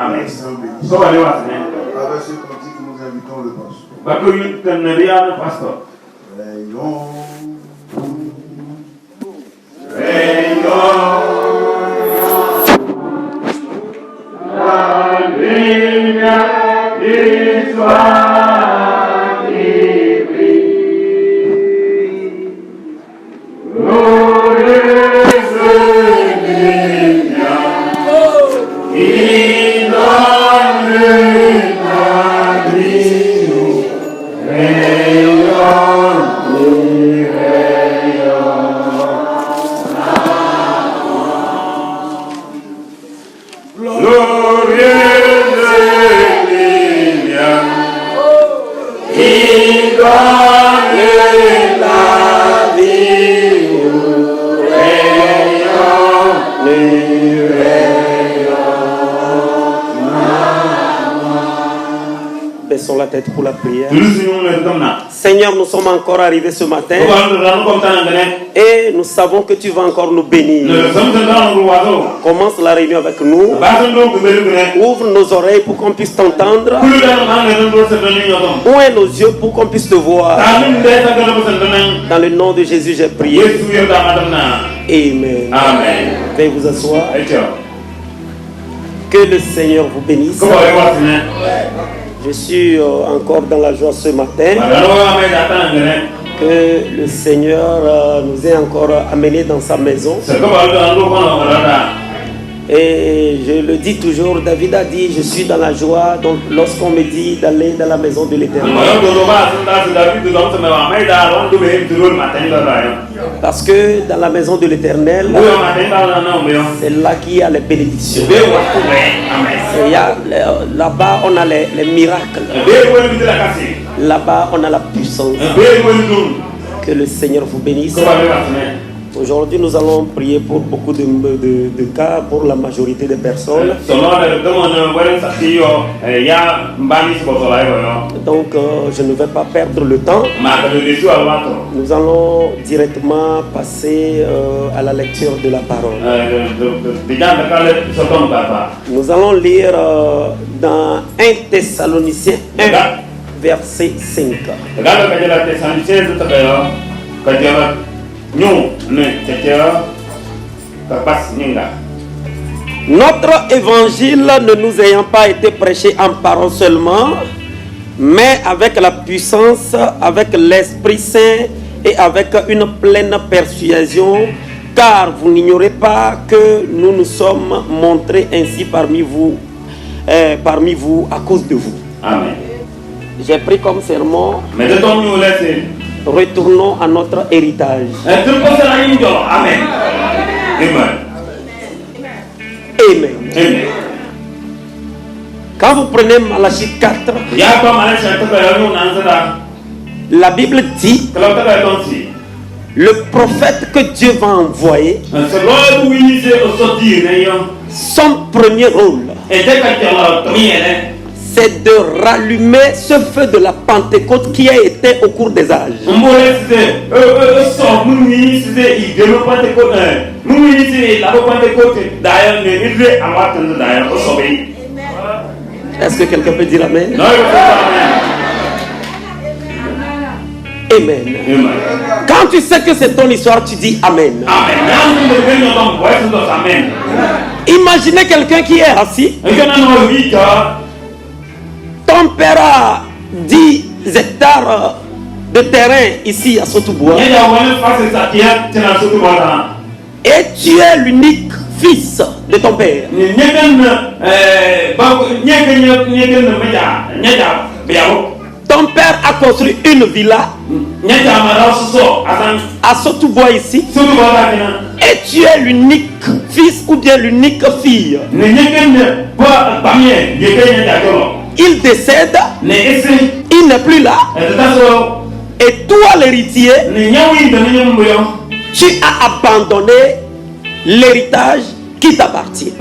Amen. L'instant béni. So wale wa sene. Avec ce cantique, nous invitons le pasteur. Ba ko yin teneria na pastor. Rayon. La lumière d'histoire qui brille. Glorieuse lumière qui donne la vie. Baissons la tête pour la prière. Seigneur, nous sommes encore arrivés ce matin et nous savons que tu vas encore nous bénir. Commence la réunion avec nous. Ouvre nos oreilles pour qu'on puisse t'entendre. Ouvre nos yeux pour qu'on puisse te voir. Dans le nom de Jésus, j'ai prié. Amen. Amen. Veuillez vous asseoir. Que le Seigneur vous bénisse. Je suis encore dans la joie ce matin que le Seigneur nous ait encore amenés dans sa maison. Et je le dis toujours, David a dit, je suis dans la joie. Donc lorsqu'on me dit d'aller dans la maison de l'Éternel, parce que dans la maison de l'Éternel, c'est là qu'il y a les bénédictions. Là-bas on a les miracles. Là-bas on a la puissance. Que le Seigneur vous bénisse. Aujourd'hui, nous allons prier pour beaucoup de cas, pour la majorité des personnes. Donc, je ne vais pas perdre le temps. Nous allons directement passer à la lecture de la parole. Nous allons lire dans 1 Thessaloniciens 1, verset 5. Notre évangile ne nous ayant pas été prêché en parole seulement, mais avec la puissance, avec l'Esprit Saint et avec une pleine persuasion, car vous n'ignorez pas que nous nous sommes montrés ainsi parmi vous à cause de vous. Amen. J'ai pris comme sermon: retournons à notre héritage. Amen. Amen. Amen. Quand vous prenez Malachie 4, la Bible dit, le prophète que Dieu va envoyer, son premier rôle, c'est de rallumer ce feu de la Pentecôte qui a été au cours des âges. Est-ce que quelqu'un peut dire Amen? Amen. Quand tu sais que c'est ton histoire, tu dis Amen. Imaginez quelqu'un qui est assis. Ton père a 10 hectares de terrain ici à Sotobois. Et tu es l'unique fils de ton père. Ton père a construit une villa à Sotobois ici. Et tu es l'unique fils ou bien l'unique fille. Il décède, il n'est plus là. Et toi, l'héritier, tu as abandonné l'héritage qui t'appartient.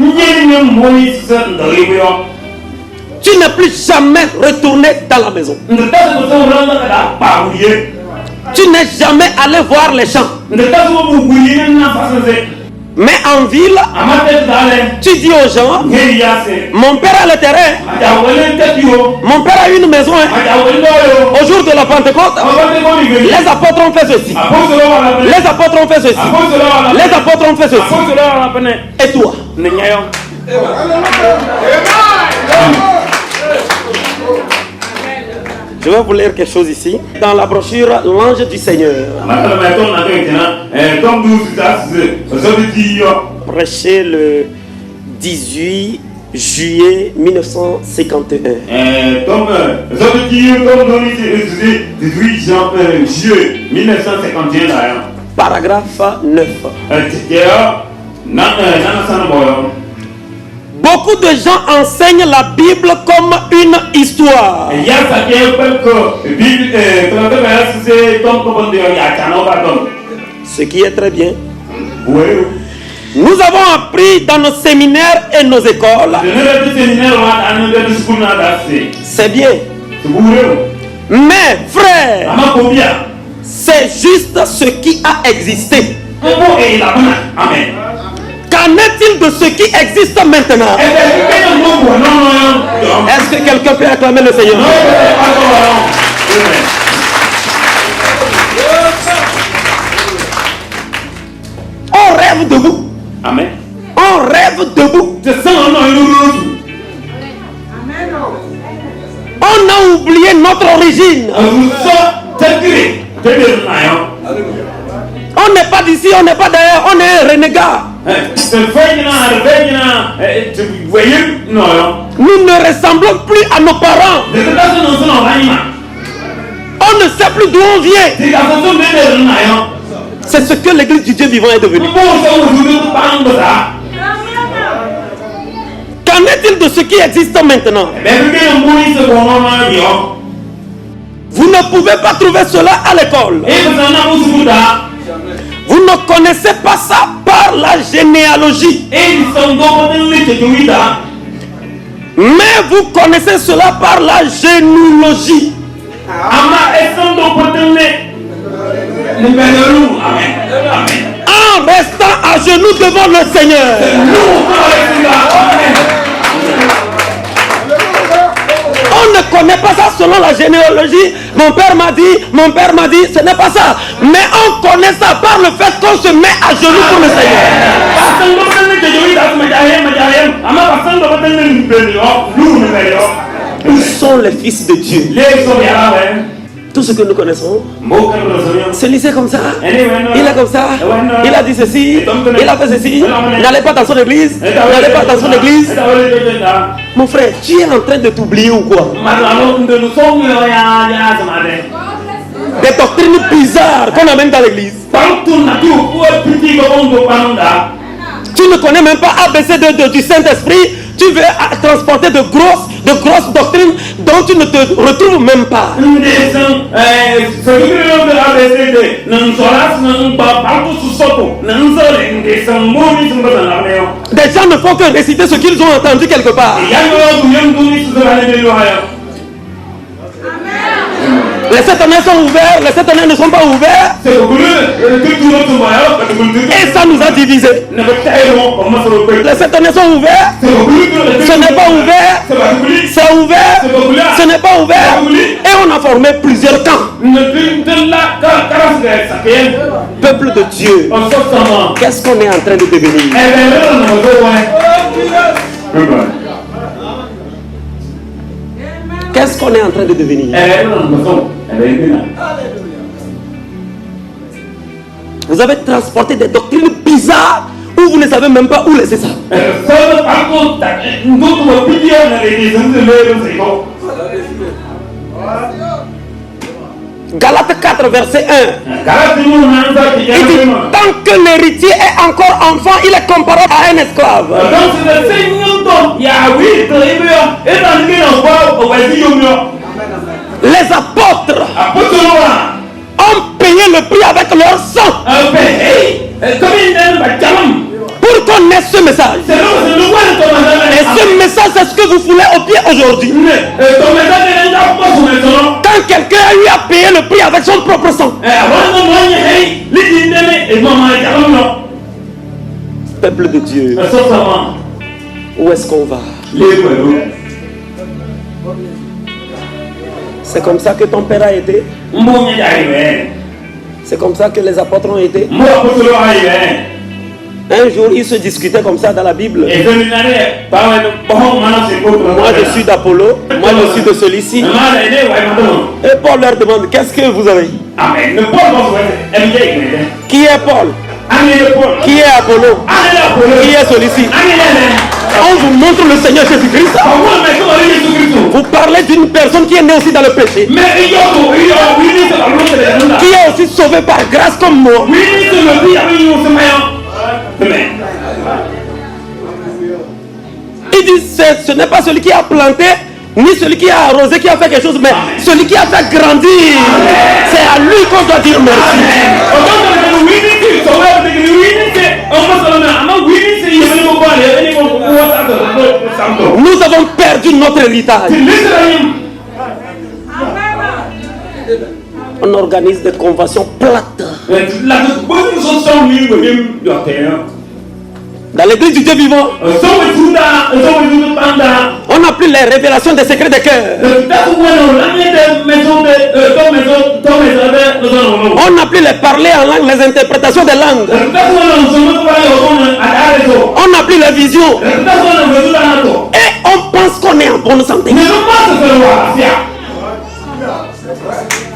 Tu n'es plus jamais retourné dans la maison. Tu n'es jamais allé voir les champs. Mais en ville, tu dis aux gens, mon père a le terrain, mon père a une maison. Au jour de la Pentecôte, les apôtres ont fait ceci. Les apôtres ont fait ceci. Les apôtres ont fait ceci. Et toi? Je vais vous lire quelque chose ici. Dans la brochure L'Ange du Seigneur. Prêché le 18 juillet 1951. Paragraphe 9. Beaucoup de gens enseignent la Bible comme une histoire. Ce qui est très bien. Nous avons appris dans nos séminaires et nos écoles. C'est bien. Mais frère, c'est juste ce qui a existé. Amen. Qu'en est-il de ce qui existe maintenant? Est-ce que quelqu'un peut acclamer le Seigneur? On rêve debout. Amen. On rêve debout. On a oublié notre origine. On n'est pas d'ici, on n'est pas d'ailleurs, on est renégat. Nous ne ressemblons plus à nos parents. On ne sait plus d'où on vient. C'est ce que l'église du Dieu vivant est devenue. Qu'en est-il de ce qui existe maintenant? Vous ne pouvez pas trouver cela à l'école. Vous ne connaissez pas ça par la généalogie. Mais vous connaissez cela par la généalogie. En restant à genoux devant le Seigneur. On ne connaît pas ça selon la généalogie. Mon père m'a dit, ce n'est pas ça. Mais on connaît ça par le fait qu'on se met à genoux pour le Seigneur. Où sont les fils de Dieu? Tout ce que nous connaissons, ce lycée comme ça, il est comme ça, il a dit ceci, il a fait ceci, n'allez pas dans son église, n'allez pas dans son église. Mon frère, tu es en train de t'oublier ou quoi? Des doctrines bizarres qu'on amène dans l'église. Tu ne connais même pas ABC du Saint-Esprit. Tu veux transporter de grosses doctrines dont tu ne te retrouves même pas. Des gens ne font que réciter ce qu'ils ont entendu quelque part. Les 7 années sont ouverts, les 7 années ne sont pas ouverts. Et ça nous a divisés. Les 7 années sont ouverts, ce n'est pas ouvert, c'est ouvert, ce n'est pas ouvert. Et on a formé plusieurs camps. Peuple de Dieu, qu'est-ce qu'on est en train de devenir? Qu'est-ce qu'on est en train de devenir? Vous avez transporté des doctrines bizarres où vous ne savez même pas où laisser ça. Galates 4, verset 1. Il dit, tant que l'héritier est encore enfant, il est comparable à un esclave. Les apôtres ont payé le prix avec leur sang pour qu'on ait ce message. Et ce message, c'est ce que vous foulez au pied aujourd'hui. Quand quelqu'un lui a payé le prix avec son propre sang. peuple de Dieu, où est-ce qu'on va? C'est comme ça que ton père a été. C'est comme ça que les apôtres ont été. Un jour, ils se discutaient comme ça dans la Bible. Moi, je suis d'Apollo. Moi, je suis de celui-ci. Et Paul leur demande, qu'est-ce que vous avez? Qui est Paul? Qui est Apollo? Qui est celui-ci? On vous montre le Seigneur Jésus-Christ. Vous parlez d'une personne qui est née aussi dans le péché, qui est aussi sauvée par grâce comme moi. Il dit, ce n'est pas celui qui a planté, ni celui qui a arrosé, qui a fait quelque chose, mais celui qui a fait grandir. C'est à lui qu'on doit dire merci. Nous avons perdu notre héritage. On organise des conventions plates. Dans l'église du Dieu vivant, on n'a plus les révélations des secrets des cœurs. On n'a plus les parler en langue, les interprétations des langues. On n'a plus les visions. Et on pense qu'on est en bonne santé.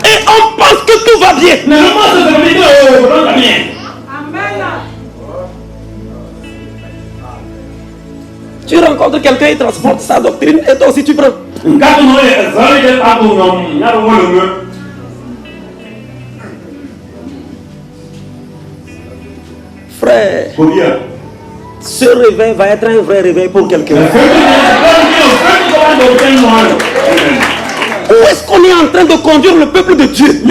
Et on pense que tout va bien. Tu rencontres quelqu'un, il transporte sa doctrine et toi aussi tu prends. Frère, ce réveil va être un vrai réveil pour quelqu'un. Où est-ce qu'on est en train de conduire le peuple de Dieu?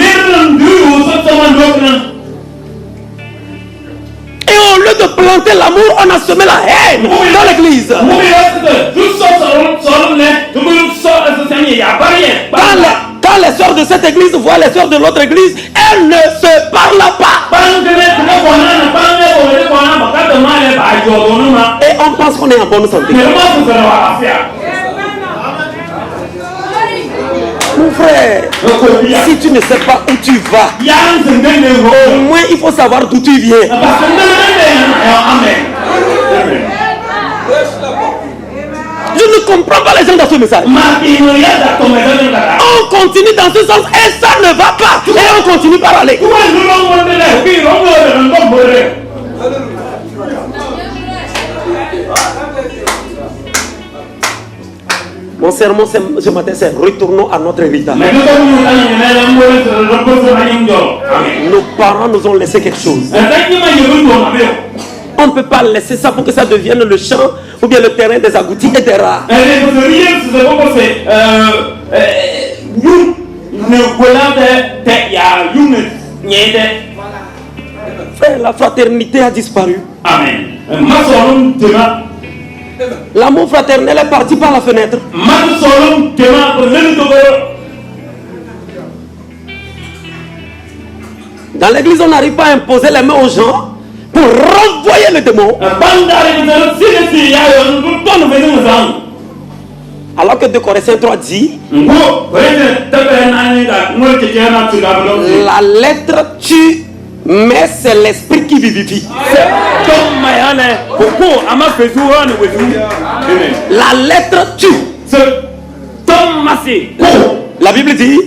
Et au lieu de planter l'amour, on a semé la haine dans l'église. Quand les sœurs de cette église voient les sœurs de l'autre église, elles ne se parlent pas. Et on pense qu'on est en bonne santé. Mon frère, si tu ne sais pas où tu vas, au moins il faut savoir d'où tu viens. Je ne comprends pas les gens dans ce message. On continue dans ce sens et ça ne va pas. Et on continue par aller. Mon sermon ce matin, c'est retournons à notre héritage. Nos parents nous ont laissé quelque chose. On ne peut pas laisser ça pour que ça devienne le champ ou bien le terrain des agoutis et des rats. Frère, la fraternité a disparu. Amen. L'amour fraternel est parti par la fenêtre. Dans l'église, on n'arrive pas à imposer les mains aux gens pour renvoyer le démon. Alors que 2 Corinthiens 3 dit, la lettre tue, mais c'est l'esprit qui vivifie. La lettre tue. La Bible dit,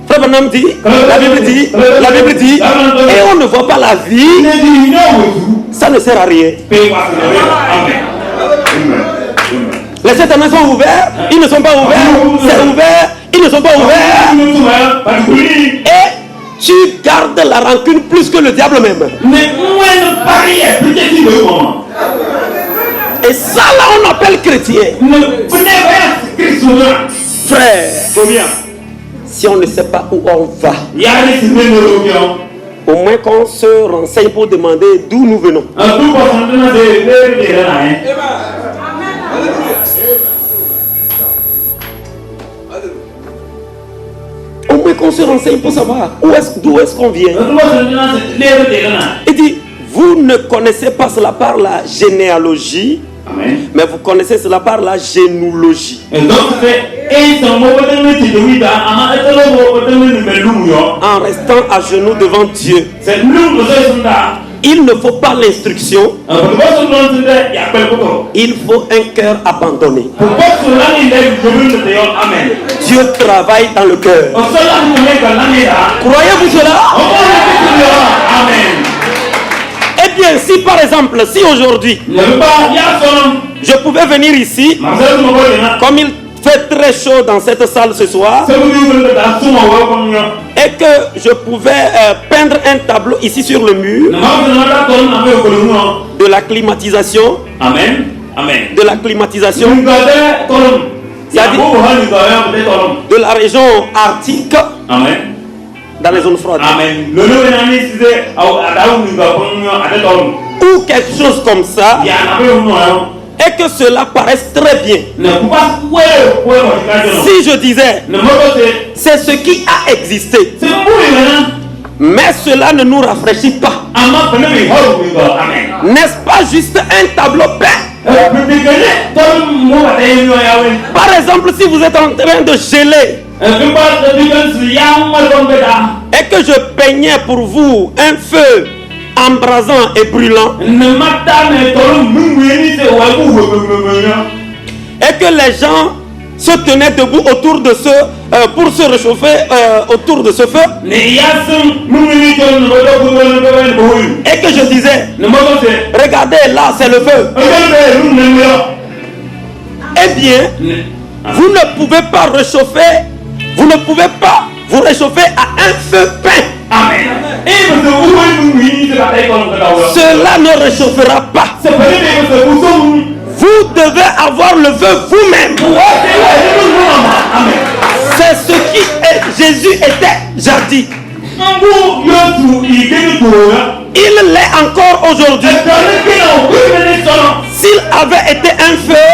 Frère Branham dit, la Bible dit, et on ne voit pas la vie, ça ne sert à rien. Les 7 anneaux sont ouverts, ils ne sont pas ouverts, c'est ouvert, ils ne sont pas ouverts. Et tu gardes la rancune plus que le diable même. Et ça là on appelle chrétien. Frère, si on ne sait pas où on va, au moins qu'on se renseigne pour demander d'où nous venons. Au moins qu'on se renseigne pour savoir d'où est-ce qu'on vient. Il dit, vous ne connaissez pas cela par la généalogie, Amen. mais vous connaissez cela par la généalogie. Et donc c'est En restant à genoux devant Dieu, c'est nous il ne faut pas l'instruction, il faut un cœur abandonné. Amen. Dieu travaille dans le cœur. Croyez-vous cela? Amen. Eh bien, si par exemple, si aujourd'hui, je pouvais venir ici, comme il fait très chaud dans cette salle ce soir, et que je pouvais peindre un tableau ici sur le mur de la climatisation, Amen. Amen. de la climatisation de la région arctique Amen. dans les zones froides, Amen. ou quelque chose comme ça, et que cela paraisse très bien. Si je disais, c'est ce qui a existé, mais cela ne nous rafraîchit pas. N'est-ce pas juste un tableau peint? Par exemple, si vous êtes en train de geler et que je peignais pour vous un feu embrasant et brûlant, et que les gens se tenaient debout autour de ce pour se réchauffer autour de ce feu, et que je disais, regardez là, c'est le feu. Eh bien, vous ne pouvez pas réchauffer, vous ne pouvez pas vous réchauffer à un feu peint. Amen. Cela ne réchauffera pas. Vous devez avoir le feu vous-même. C'est ce qui est, Jésus était jadis. Il l'est encore aujourd'hui. S'il avait été un feu,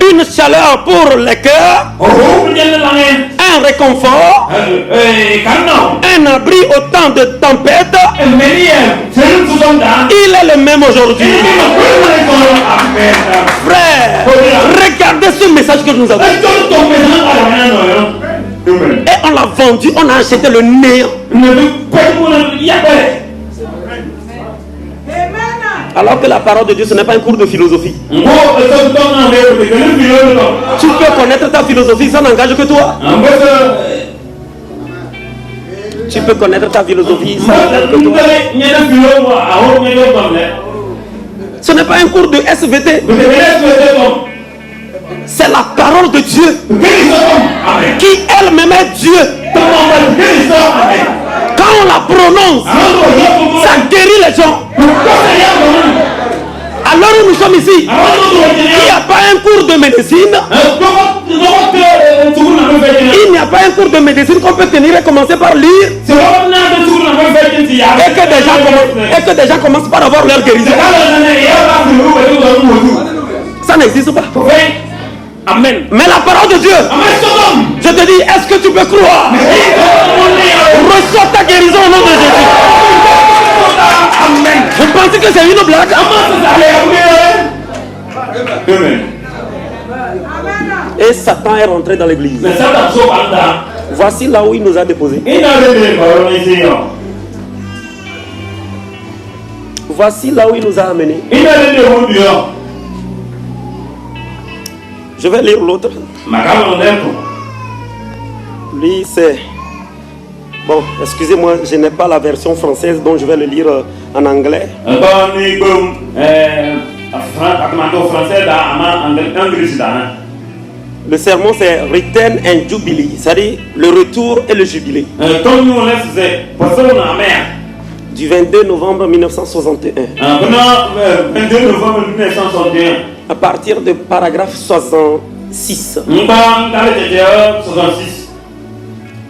une chaleur pour le cœur, un réconfort, un abri au temps de tempête, il est le même aujourd'hui. Frère, regardez ce message que nous avons. Et on l'a vendu, on a acheté le néant. Alors que la parole de Dieu, ce n'est pas un cours de philosophie. Tu peux connaître ta philosophie, ça n'engage que toi. Tu peux connaître ta philosophie, ça n'engage que toi. Ce n'est pas un cours de SVT. C'est la parole de Dieu qui elle-même est Dieu. Quand on la prononce, ça guérit les gens. Alors nous sommes ici, il n'y a pas un cours de médecine. Il n'y a pas un cours de médecine qu'on peut tenir et commencer par lire. Et que des gens commencent par avoir leur guérison. Ça n'existe pas. Amen. Mais la parole de Dieu, je te dis, est-ce que tu peux croire? Reçois ta guérison au nom de Jésus. Amen. Vous pensez que c'est une blague? Amen. Et Satan est rentré dans l'église. Voici là où il nous a déposés. Voici là où il nous a amenés. Je vais lire l'autre. Lui, c'est... Bon, excusez-moi, je n'ai pas la version française, donc je vais le lire en anglais. Le sermon, c'est Return and Jubilee, c'est-à-dire le retour et le jubilé. Du 22 novembre 1961. À partir de paragraphe 66.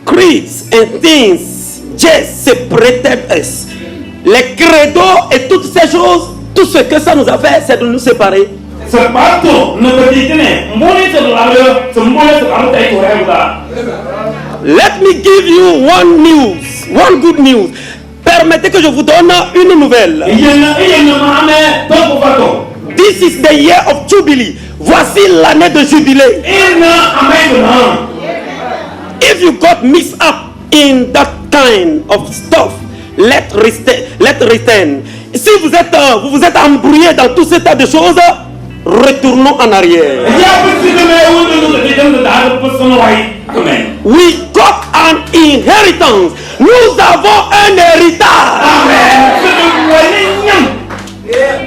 Creeds and things just separated us. Les credos et toutes ces choses, tout ce que ça nous a fait, c'est de nous séparer. Let me give you one good news. Permettez que je vous donne une nouvelle. This is the year of Jubilee. Voici l'année de jubilé. If you got mixed up in that kind of stuff, let return. Si vous vous êtes embrouillé dans tout ce tas de choses, retournons en arrière. We got an inheritance. Nous avons un héritage.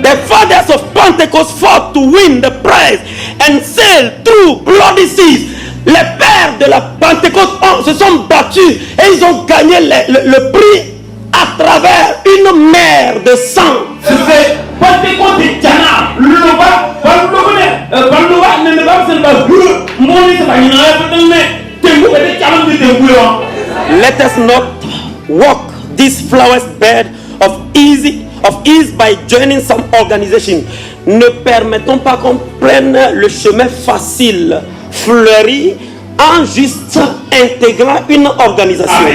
The fathers of Pentecost fought to win the prize and sailed through bloody seas. Les pères de la Pentecôte se sont battus et ils ont gagné le prix à travers une mer de sang. Let us not walk this flower's bed of ease by joining some organization. Ne permettons pas qu'on prenne le chemin facile, fleuri, en juste intégrant une organisation.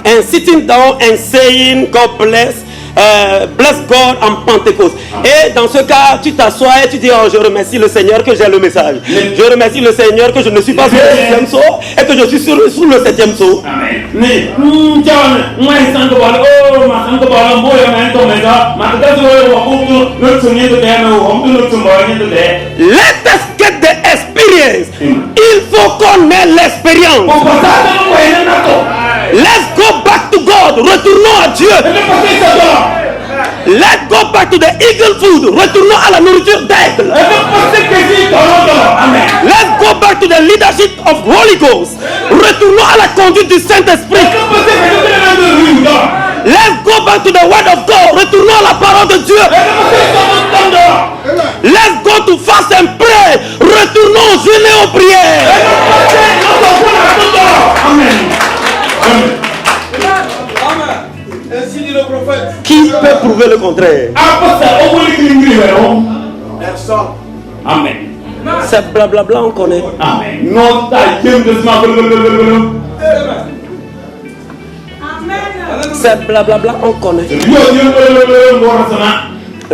And sitting down and saying God bless. Bless God en Pentecôte. Et dans ce cas, tu t'assois et tu dis oh, je remercie le Seigneur que j'ai le message. Je remercie le Seigneur que je ne suis pas sur le 6e saut et que je suis sur le 7e saut. Let us get the experience. Il faut qu'on ait l'expérience. Let's go back to God. Retournons à Dieu. Let's go back to the eagle food. Retournons à la nourriture d'aigle. Let's go back to the leadership of Holy Ghost. Retournons à la conduite du Saint-Esprit. Let's go back to the word of God. Retournons à la parole de Dieu. Let's go to fast and pray. Retournons au jeûne et aux prières. Amen. Ainsi dit le prophète. Qui peut prouver le contraire? Personne. Amen. C'est blablabla, on connaît. Amen. C'est blablabla, on connaît.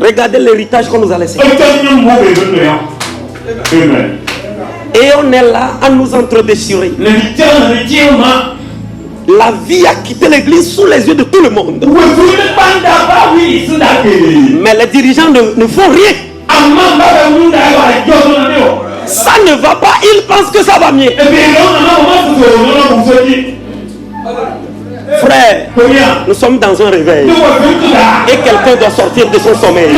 Regardez l'héritage qu'on nous a laissé. Amen. Et on est là à nous entredéchirer. La vie a quitté l'église sous les yeux de tout le monde. Mais les dirigeants ne font rien. Ça ne va pas, ils pensent que ça va mieux. Frère, nous sommes dans un réveil. Et quelqu'un doit sortir de son sommeil.